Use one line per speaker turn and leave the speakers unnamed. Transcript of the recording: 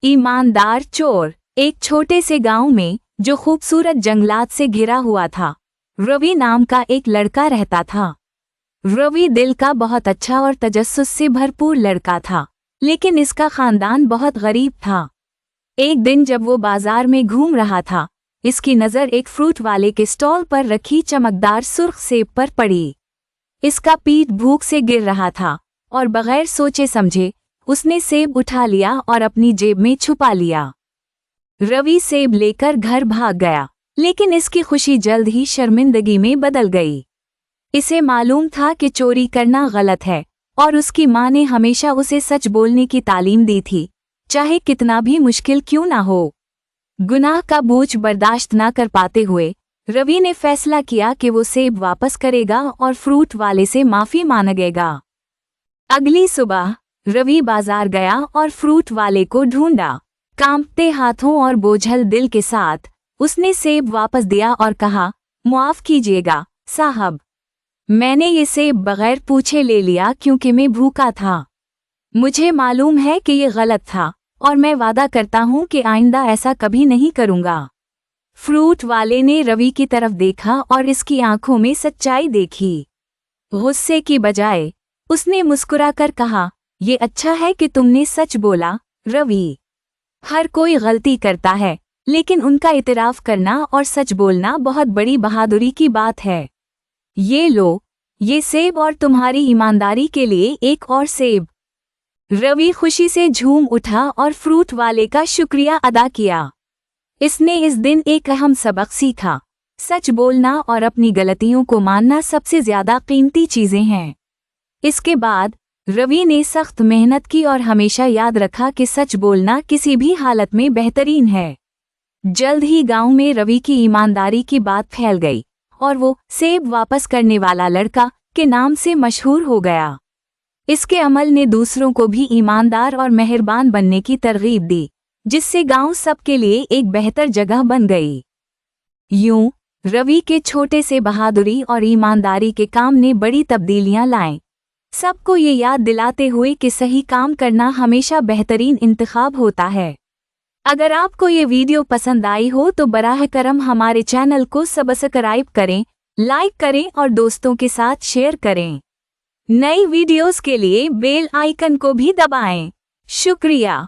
ईमानदार चोर। एक छोटे से गांव में, जो खूबसूरत जंगलात से घिरा हुआ था, रवि नाम का एक लड़का रहता था। रवि दिल का बहुत अच्छा और तजस्सुस से भरपूर लड़का था, लेकिन इसका खानदान बहुत गरीब था। एक दिन जब वो बाजार में घूम रहा था, इसकी नज़र एक फ्रूट वाले के स्टॉल पर रखी चमकदार सुर्ख सेब पर पड़ी। इसका पेट भूख से गिर रहा था और बगैर सोचे समझे उसने सेब उठा लिया और अपनी जेब में छुपा लिया। रवि सेब लेकर घर भाग गया, लेकिन इसकी खुशी जल्द ही शर्मिंदगी में बदल गई। इसे मालूम था कि चोरी करना गलत है और उसकी माँ ने हमेशा उसे सच बोलने की तालीम दी थी, चाहे कितना भी मुश्किल क्यों ना हो। गुनाह का बोझ बर्दाश्त न कर पाते हुए रवि ने फैसला किया कि वो सेब वापस करेगा और फ्रूट वाले से माफी मांगेगा। अगली सुबह रवि बाजार गया और फ्रूट वाले को ढूंढा। कांपते हाथों और बोझल दिल के साथ उसने सेब वापस दिया और कहा, माफ कीजिएगा साहब, मैंने ये सेब बगैर पूछे ले लिया क्योंकि मैं भूखा था। मुझे मालूम है कि ये गलत था और मैं वादा करता हूँ कि आइंदा ऐसा कभी नहीं करूँगा। फ्रूट वाले ने रवि की तरफ देखा और इसकी आंखों में सच्चाई देखी। गुस्से की बजाय उसने मुस्कुराकर कहा, ये अच्छा है कि तुमने सच बोला रवि। हर कोई गलती करता है, लेकिन उनका इतराफ करना और सच बोलना बहुत बड़ी बहादुरी की बात है। ये लो, ये सेब और तुम्हारी ईमानदारी के लिए एक और सेब। रवि खुशी से झूम उठा और फ्रूट वाले का शुक्रिया अदा किया। इसने इस दिन एक अहम सबक सीखा, सच बोलना और अपनी गलतियों को मानना सबसे ज्यादा कीमती चीजें हैं। इसके बाद रवि ने सख्त मेहनत की और हमेशा याद रखा कि सच बोलना किसी भी हालत में बेहतरीन है। जल्द ही गांव में रवि की ईमानदारी की बात फैल गई और वो सेब वापस करने वाला लड़का के नाम से मशहूर हो गया। इसके अमल ने दूसरों को भी ईमानदार और मेहरबान बनने की तरगीब दी, जिससे गांव सबके लिए एक बेहतर जगह बन गई। यूं रवि के छोटे से बहादुरी और ईमानदारी के काम ने बड़ी तब्दीलियां लाईं, सबको ये याद दिलाते हुए कि सही काम करना हमेशा बेहतरीन इंतखाब होता है। अगर आपको ये वीडियो पसंद आई हो तो बराह करम हमारे चैनल को सब्सक्राइब करें, लाइक करें और दोस्तों के साथ शेयर करें। नई वीडियोस के लिए बेल आइकन को भी दबाएं। शुक्रिया।